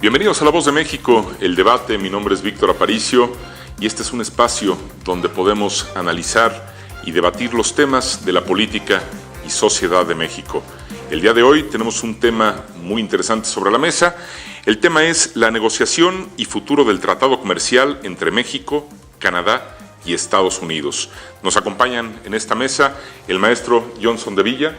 Bienvenidos a La Voz de México, el debate. Mi nombre es Víctor Aparicio y este es un espacio donde podemos analizar y debatir los temas de la política y sociedad de México. El día de hoy tenemos un tema muy interesante sobre la mesa. El tema es la negociación y futuro del tratado comercial entre México, Canadá y Estados Unidos. Nos acompañan en esta mesa el maestro Johnson de Villa.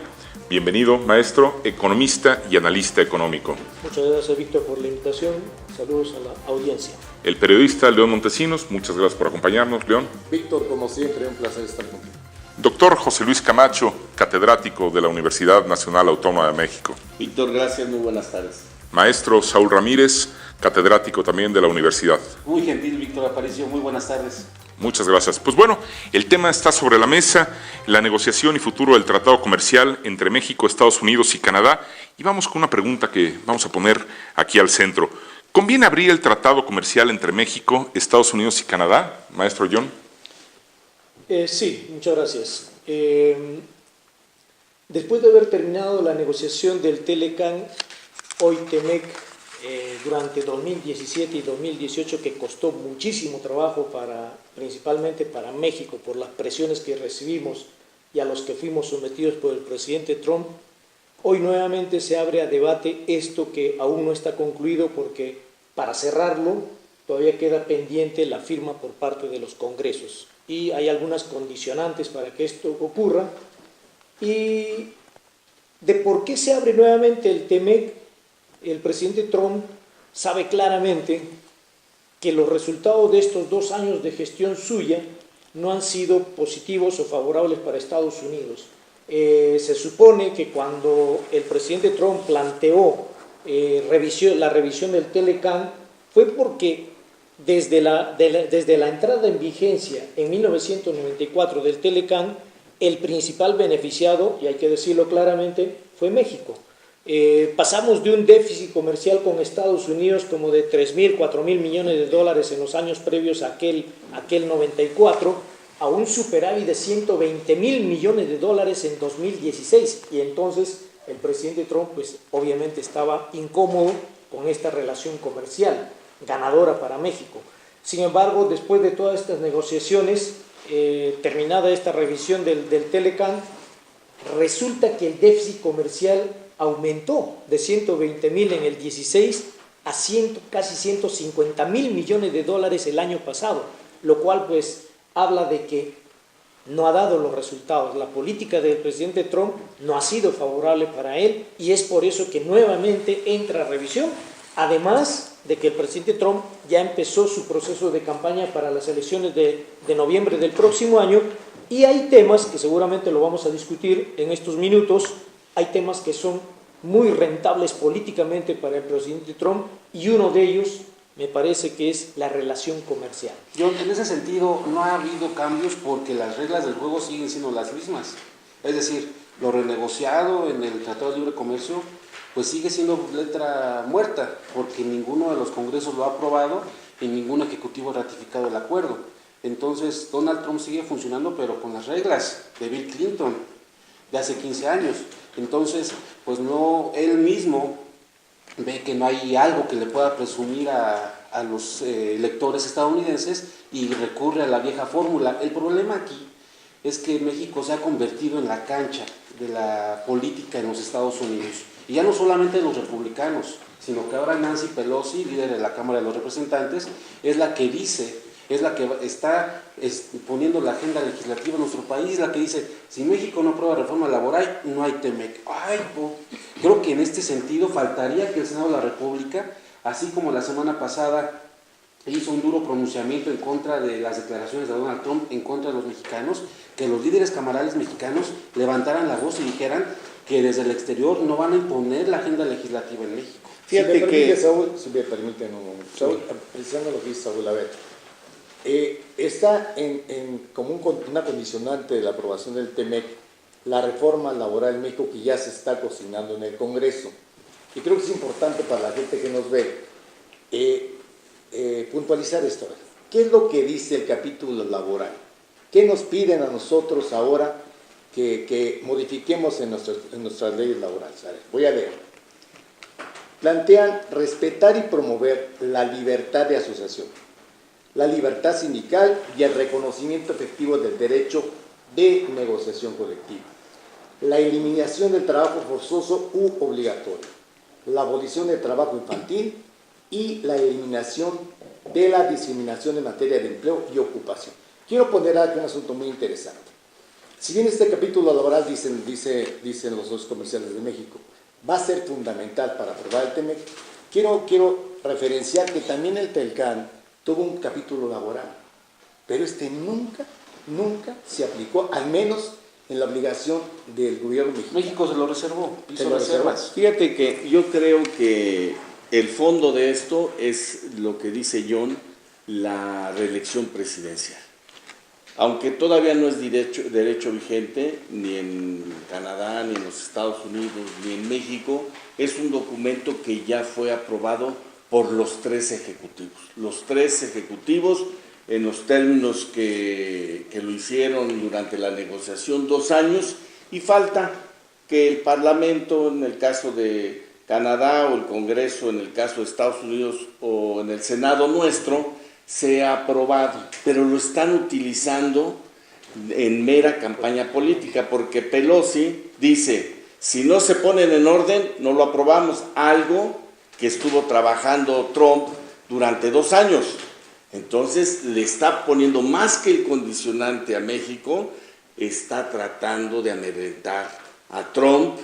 Bienvenido, maestro, economista y analista económico. Muchas gracias, Víctor, por la invitación. Saludos a la audiencia. El periodista León Montesinos, muchas gracias por acompañarnos, León. Víctor, como siempre, un placer estar contigo. Doctor José Luis Camacho, catedrático de la Universidad Nacional Autónoma de México. Víctor, gracias, muy buenas tardes. Maestro Saúl Ramírez, catedrático también de la universidad. Muy gentil, Víctor Aparicio, muy buenas tardes. Muchas gracias. Pues bueno, el tema está sobre la mesa, la negociación y futuro del tratado comercial entre México, Estados Unidos y Canadá. Y vamos con una pregunta que vamos a poner aquí al centro. ¿Conviene abrir el tratado comercial entre México, Estados Unidos y Canadá, maestro John? Sí, muchas gracias. Después de haber terminado la negociación del Telecan, hoy TEMEC, durante 2017 y 2018, que costó muchísimo trabajo principalmente para México por las presiones que recibimos y a los que fuimos sometidos por el presidente Trump, hoy nuevamente se abre a debate esto que aún no está concluido, porque para cerrarlo todavía queda pendiente la firma por parte de los congresos y hay algunas condicionantes para que esto ocurra. Y de por qué se abre nuevamente el TEMEC, el presidente Trump sabe claramente que los resultados de estos 2 años de gestión suya no han sido positivos o favorables para Estados Unidos. Se supone que cuando el presidente Trump planteó la revisión del Telecan fue porque desde la entrada en vigencia en 1994 del Telecan, el principal beneficiado, y hay que decirlo claramente, fue México. Pasamos de un déficit comercial con Estados Unidos como de 3.000, 4.000 millones de dólares en los años previos a aquel 94, a un superávit de 120.000 millones de dólares en 2016. Y entonces el presidente Trump, pues obviamente estaba incómodo con esta relación comercial ganadora para México. Sin embargo, después de todas estas negociaciones, terminada esta revisión del Telecan, resulta que el déficit comercial aumentó de 120.000 en el 16 a casi 150.000 millones de dólares el año pasado, lo cual pues habla de que no ha dado los resultados. La política del presidente Trump no ha sido favorable para él y es por eso que nuevamente entra a revisión, además de que el presidente Trump ya empezó su proceso de campaña para las elecciones de noviembre del próximo año, y hay temas que seguramente lo vamos a discutir en estos minutos. Hay temas que son muy rentables políticamente para el presidente Trump y uno de ellos me parece que es la relación comercial. Yo, en ese sentido, no ha habido cambios porque las reglas del juego siguen siendo las mismas. Es decir, lo renegociado en el Tratado de Libre Comercio pues sigue siendo letra muerta porque ninguno de los congresos lo ha aprobado y ningún ejecutivo ha ratificado el acuerdo. Entonces, Donald Trump sigue funcionando pero con las reglas de Bill Clinton de hace 15 años. Entonces, pues no, él mismo ve que no hay algo que le pueda presumir a los electores estadounidenses y recurre a la vieja fórmula. El problema aquí es que México se ha convertido en la cancha de la política en los Estados Unidos. Y ya no solamente de los republicanos, sino que ahora Nancy Pelosi, líder de la Cámara de los Representantes, es la que está poniendo la agenda legislativa en nuestro país, la que dice, si México no aprueba reforma laboral, no hay TEMEC. Creo que en este sentido faltaría que el Senado de la República, así como la semana pasada hizo un duro pronunciamiento en contra de las declaraciones de Donald Trump en contra de los mexicanos, que los líderes camarales mexicanos levantaran la voz y dijeran que desde el exterior no van a imponer la agenda legislativa en México. Fíjate que Saúl, si me permiten un momento, Saúl, precisando lo que dice Saúl, a ver, está como una condicionante de la aprobación del TEMEC la reforma laboral en México que ya se está cocinando en el Congreso. Y creo que es importante para la gente que nos ve puntualizar esto. ¿Qué es lo que dice el capítulo laboral? ¿Qué nos piden a nosotros ahora que modifiquemos en nuestras leyes laborales? Voy a leer. plantean respetar y promover la libertad de asociación, la libertad sindical y el reconocimiento efectivo del derecho de negociación colectiva, la eliminación del trabajo forzoso u obligatorio, la abolición del trabajo infantil y la eliminación de la discriminación en materia de empleo y ocupación. Quiero poner aquí un asunto muy interesante. Si bien este capítulo laboral, dicen los socios comerciales de México, va a ser fundamental para aprobar el TEMEC, quiero referenciar que también el TELCAN tuvo un capítulo laboral, pero este nunca se aplicó, al menos en la obligación del gobierno mexicano. México se lo reservó, hizo reservas. Fíjate que yo creo que el fondo de esto es lo que dice John, la reelección presidencial. Aunque todavía no es derecho vigente, ni en Canadá, ni en los Estados Unidos, ni en México, es un documento que ya fue aprobado por los 3 ejecutivos. Los 3 ejecutivos, en los términos que lo hicieron durante la negociación, 2 años, y falta que el Parlamento, en el caso de Canadá, o el Congreso, en el caso de Estados Unidos, o en el Senado nuestro, sea aprobado, pero lo están utilizando en mera campaña política, porque Pelosi dice, si no se ponen en orden, no lo aprobamos, algo que estuvo trabajando Trump durante 2 años. Entonces le está poniendo más que el condicionante a México, está tratando de amedrentar a Trump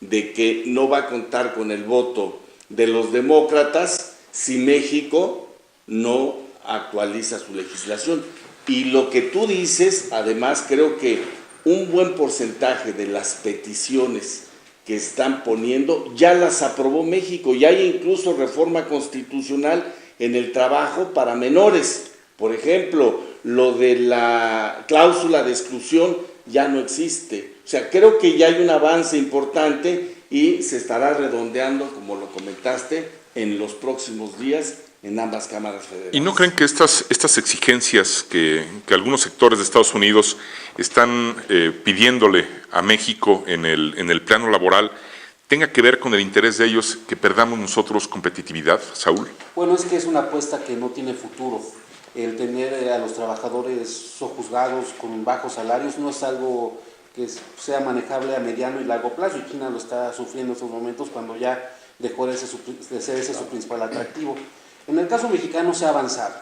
de que no va a contar con el voto de los demócratas si México no actualiza su legislación. Y lo que tú dices, además, creo que un buen porcentaje de las peticiones que están poniendo ya las aprobó México, y hay incluso reforma constitucional en el trabajo para menores. Por ejemplo, lo de la cláusula de exclusión ya no existe. O sea, creo que ya hay un avance importante y se estará redondeando, como lo comentaste, en los próximos días en ambas cámaras federales. ¿Y no creen que estas exigencias que algunos sectores de Estados Unidos están pidiéndole a México en el plano laboral tenga que ver con el interés de ellos que perdamos nosotros competitividad, Saúl? Bueno, es que es una apuesta que no tiene futuro. El tener a los trabajadores sojuzgados con bajos salarios no es algo que sea manejable a mediano y largo plazo, y China lo está sufriendo en estos momentos cuando ya dejó de ser ese su principal atractivo. En el caso mexicano se ha avanzado.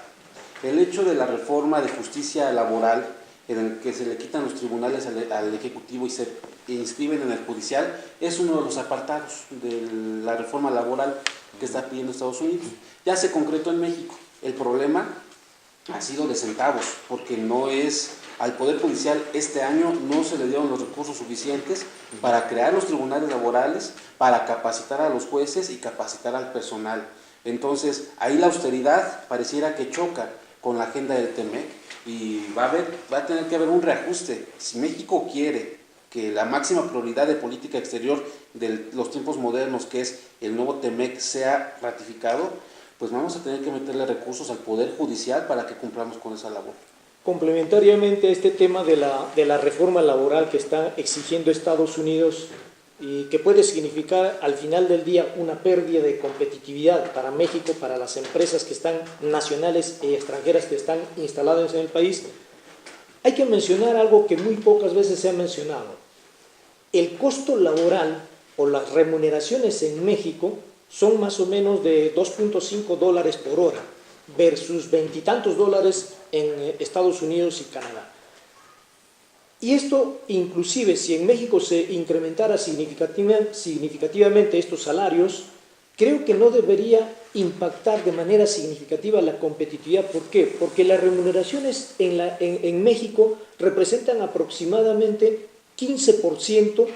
El hecho de la reforma de justicia laboral, en el que se le quitan los tribunales al Ejecutivo y se inscriben en el Judicial, es uno de los apartados de la reforma laboral que está pidiendo Estados Unidos. Ya se concretó en México. El problema ha sido de centavos, porque no es al Poder Judicial este año no se le dieron los recursos suficientes para crear los tribunales laborales, para capacitar a los jueces y capacitar al personal. Entonces, ahí la austeridad pareciera que choca con la agenda del TEMEC, y va a tener que haber un reajuste. Si México quiere que la máxima prioridad de política exterior de los tiempos modernos, que es el nuevo TEMEC, sea ratificado, pues vamos a tener que meterle recursos al Poder Judicial para que cumplamos con esa labor. Complementariamente a este tema de la reforma laboral que está exigiendo Estados Unidos, y que puede significar al final del día una pérdida de competitividad para México, para las empresas que están nacionales y extranjeras que están instaladas en el país, hay que mencionar algo que muy pocas veces se ha mencionado. El costo laboral o las remuneraciones en México son más o menos de $2.5 por hora versus veintitantos dólares en Estados Unidos y Canadá. Y esto, inclusive, si en México se incrementara significativamente estos salarios, creo que no debería impactar de manera significativa la competitividad. ¿Por qué? Porque las remuneraciones en México representan aproximadamente 15%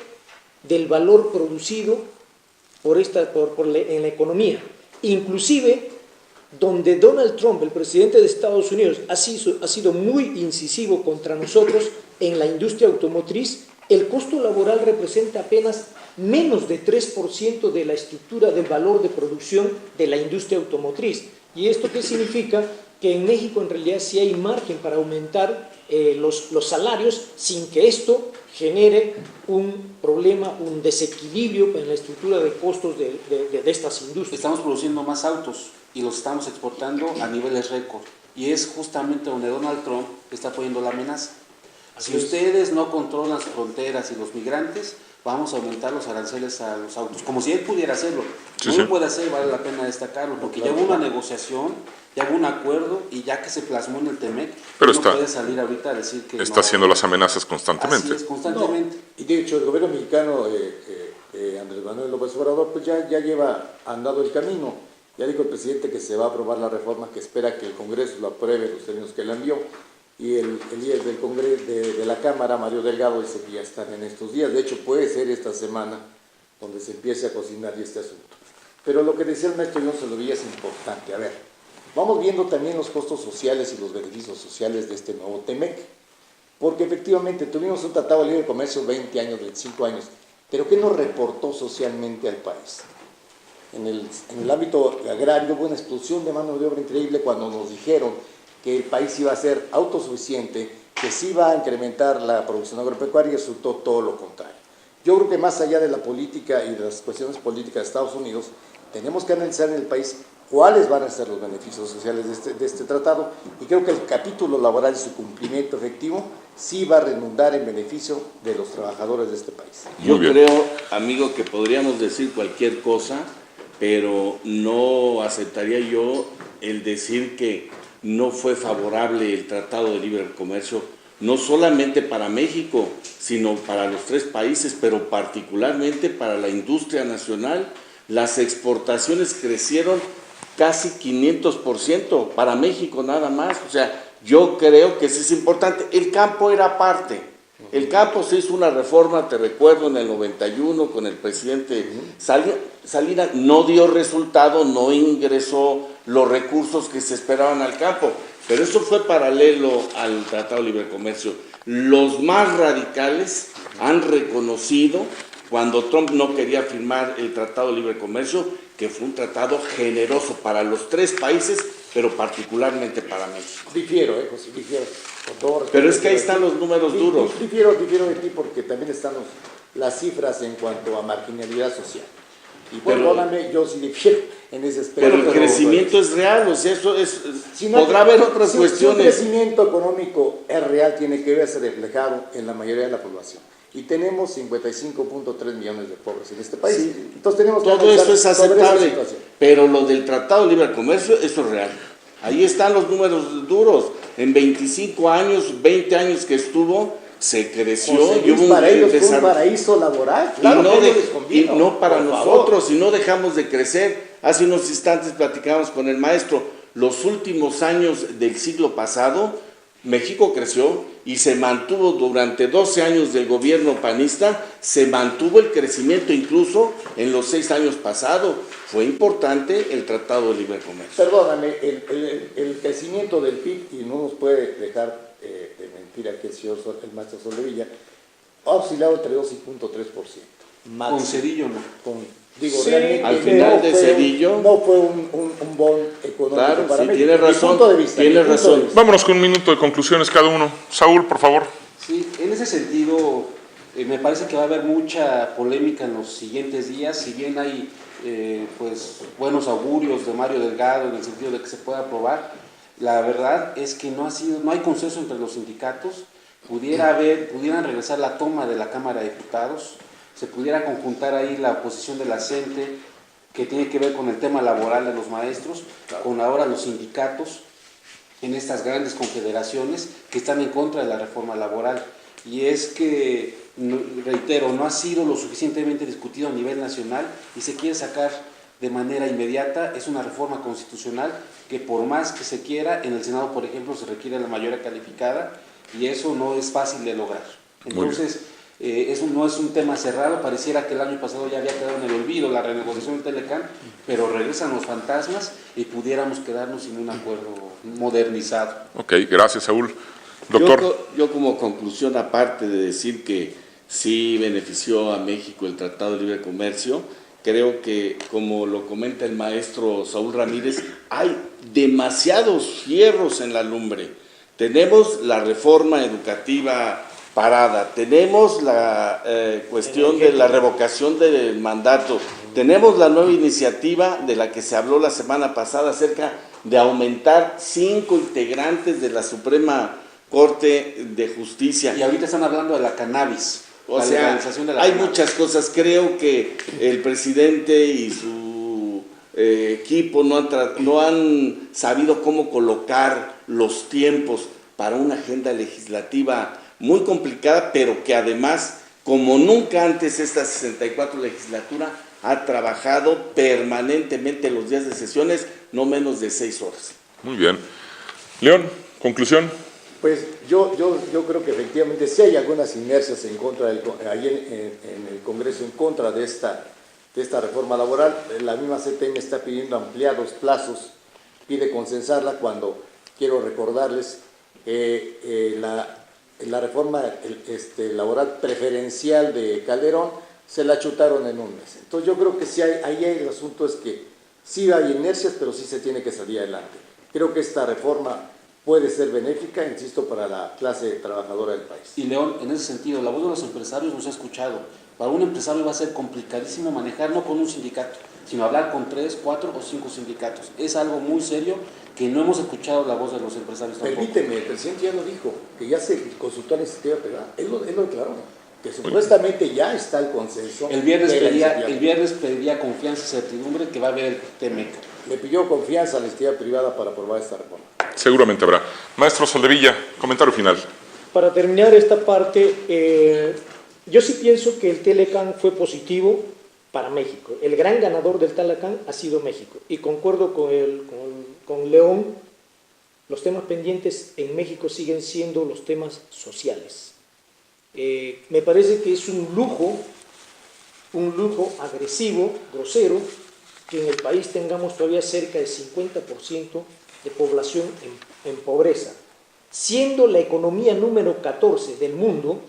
del valor producido en la economía. Inclusive, donde Donald Trump, el presidente de Estados Unidos, ha sido muy incisivo contra nosotros en la industria automotriz, el costo laboral representa apenas menos de 3% de la estructura del valor de producción de la industria automotriz. ¿Y esto qué significa? Que en México en realidad sí hay margen para aumentar los salarios sin que esto genere un problema, un desequilibrio en la estructura de costos de estas industrias. Estamos produciendo más autos y los estamos exportando a niveles récord. Y es justamente donde Donald Trump está poniendo la amenaza. Si ustedes no controlan sus fronteras y los migrantes, vamos a aumentar los aranceles a los autos. Como si él pudiera hacerlo. No lo puede hacer, vale la pena destacarlo, porque ya hubo una negociación, ya hubo un acuerdo, y ya que se plasmó en el TEMEC, pero no puede salir ahorita a decir que está haciendo las amenazas constantemente. Así es, constantemente. No, y de hecho el gobierno mexicano, Andrés Manuel López Obrador, pues ya lleva andado el camino. Ya dijo el presidente que se va a aprobar la reforma, que espera que el Congreso lo apruebe en los términos que le envió. Y el líder del Congreso, de la Cámara, Mario Delgado, dice que ya están en estos días. De hecho, puede ser esta semana donde se empiece a cocinar este asunto. Pero lo que decía el maestro John Solovilla es importante. A ver, vamos viendo también los costos sociales y los beneficios sociales de este nuevo TEMEC. Porque efectivamente tuvimos un tratado de libre comercio 20 años, 25 años. Pero ¿qué nos reportó socialmente al país? En el ámbito agrario hubo una explosión de mano de obra increíble cuando nos dijeron que el país iba a ser autosuficiente, que sí iba a incrementar la producción agropecuaria, y resultó todo lo contrario. Yo creo que más allá de la política y de las cuestiones políticas de Estados Unidos, tenemos que analizar en el país cuáles van a ser los beneficios sociales de este tratado, y creo que el capítulo laboral y su cumplimiento efectivo sí va a redundar en beneficio de los trabajadores de este país. Yo creo, amigo, que podríamos decir cualquier cosa, pero no aceptaría yo el decir que no fue favorable el Tratado de Libre Comercio, no solamente para México, sino para los tres países, pero particularmente para la industria nacional. Las exportaciones crecieron casi 500% para México nada más. O sea, yo creo que eso es importante. El campo era aparte. El campo se hizo una reforma, te recuerdo, en el 91 con el presidente Salinas, no dio resultado, no ingresó los recursos que se esperaban al campo, pero eso fue paralelo al Tratado de Libre Comercio. Los más radicales han reconocido, cuando Trump no quería firmar el Tratado de Libre Comercio, que fue un tratado generoso para los tres países, pero particularmente para México. Difiero, José, difiero. Con todo respeto, pero es que ahí están los números duros. Difiero de ti porque también están las cifras en cuanto a marginalidad social. Y perdóname, yo sí difiero en ese aspecto. Pero el crecimiento es real, o sea, eso es, podrá haber otras cuestiones. Si un crecimiento económico es real, tiene que verse reflejado en la mayoría de la población. Y tenemos 55.3 millones de pobres en este país. Sí. Entonces tenemos que todo eso es aceptable, situación. Pero lo del Tratado de Libre Comercio, eso es real. Ahí están los números duros. En 25 años, 20 años que estuvo, se creció. José, y hubo para ellos fue un paraíso laboral. Claro, y no para nosotros, si no dejamos de crecer. Hace unos instantes platicábamos con el maestro, los últimos años del siglo pasado, México creció y se mantuvo durante 12 años del gobierno panista, se mantuvo el crecimiento incluso en los 6 años pasados. Fue importante el Tratado de Libre Comercio. Perdóname, el crecimiento del PIB, y no nos puede dejar de mentir aquí el maestro Solovilla, ha oscilado entre 2 y 0.3%. Con Cedillo no. Digo, sí, realmente al final de Cedillo no fue un bon económico, claro, para sí, México. tiene razón, tiene razón. Vámonos con un minuto de conclusiones cada uno. Saúl, por favor. Sí, en ese sentido, me parece que va a haber mucha polémica en los siguientes días, si bien hay pues buenos augurios de Mario Delgado en el sentido de que se pueda aprobar. La verdad es que no hay consenso entre los sindicatos. Pudieran regresar la toma de la Cámara de Diputados, se pudiera conjuntar ahí la oposición de la CENTE, que tiene que ver con el tema laboral de los maestros, con ahora los sindicatos en estas grandes confederaciones que están en contra de la reforma laboral. Y es que, reitero, no ha sido lo suficientemente discutido a nivel nacional y se quiere sacar de manera inmediata. Es una reforma constitucional que, por más que se quiera, en el Senado, por ejemplo, se requiere la mayoría calificada y eso no es fácil de lograr. Entonces, eso no es un tema cerrado. Pareciera que el año pasado ya había quedado en el olvido la renegociación del Telecán, pero regresan los fantasmas y pudiéramos quedarnos sin un acuerdo modernizado. Ok, gracias, Saúl. Doctor. Yo como conclusión, aparte de decir que sí benefició a México el Tratado de Libre Comercio, creo que, como lo comenta el maestro Saúl Ramírez, hay demasiados fierros en la lumbre. tenemos la reforma educativa parada, tenemos la cuestión de la revocación del mandato, tenemos la nueva iniciativa de la que se habló la semana pasada acerca de aumentar 5 integrantes de la Suprema Corte de Justicia. Y ahorita están hablando de la cannabis. O sea, hay muchas cosas. Creo que el presidente y su equipo no han sabido cómo colocar los tiempos para una agenda legislativa muy complicada, pero que además, como nunca antes, esta 64 legislatura ha trabajado permanentemente los días de sesiones, no menos de 6 horas. Muy bien. León, conclusión. Pues yo creo que efectivamente sí hay algunas inercias en contra ahí en el Congreso en contra de esta reforma laboral. La misma CTM está pidiendo ampliados plazos, pide consensarla cuando quiero recordarles la reforma laboral preferencial de Calderón se la chutaron en un mes. Entonces yo creo que sí ahí el asunto es que sí hay inercias, pero sí se tiene que salir adelante. Creo que esta reforma puede ser benéfica, insisto, para la clase trabajadora del país. Y León, en ese sentido, la voz de los empresarios nos ha escuchado. Para un empresario va a ser complicadísimo manejar no con un sindicato, sino hablar con 3, 4 o 5 sindicatos. Es algo muy serio que no hemos escuchado la voz de los empresarios tampoco. Permíteme, el presidente ya lo dijo, que ya se consultó a la iniciativa privada. Él lo declaró, que supuestamente ya está el consenso. El viernes pedía confianza y certidumbre que va a haber el TMEC. Le pidió confianza a la iniciativa privada para aprobar esta reforma. Seguramente habrá. Maestro Soldevilla, comentario final. Para terminar esta parte, yo sí pienso que el Telecán fue positivo para México. El gran ganador del Telecán ha sido México. Y concuerdo con León, los temas pendientes en México siguen siendo los temas sociales. Me parece que es un lujo agresivo, grosero, que en el país tengamos todavía cerca del 50% de población en pobreza, siendo la economía número 14 del mundo,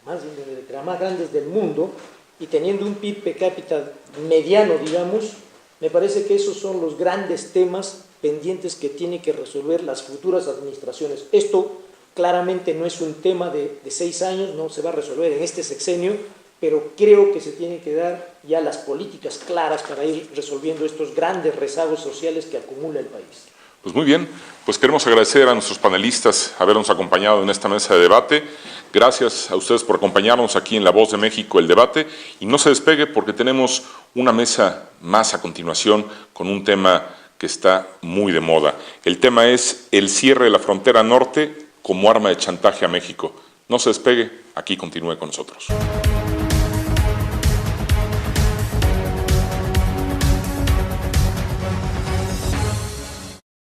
de las más grandes del mundo, y teniendo un PIB per cápita mediano, digamos. Me parece que esos son los grandes temas pendientes que tienen que resolver las futuras administraciones. Esto claramente no es un tema de 6 años, no se va a resolver en este sexenio, pero creo que se tienen que dar ya las políticas claras para ir resolviendo estos grandes rezagos sociales que acumula el país. Pues muy bien, pues queremos agradecer a nuestros panelistas habernos acompañado en esta mesa de debate. Gracias a ustedes por acompañarnos aquí en La Voz de México, el debate. Y no se despegue porque tenemos una mesa más a continuación con un tema que está muy de moda. El tema es el cierre de la frontera norte como arma de chantaje a México. No se despegue, aquí continúe con nosotros.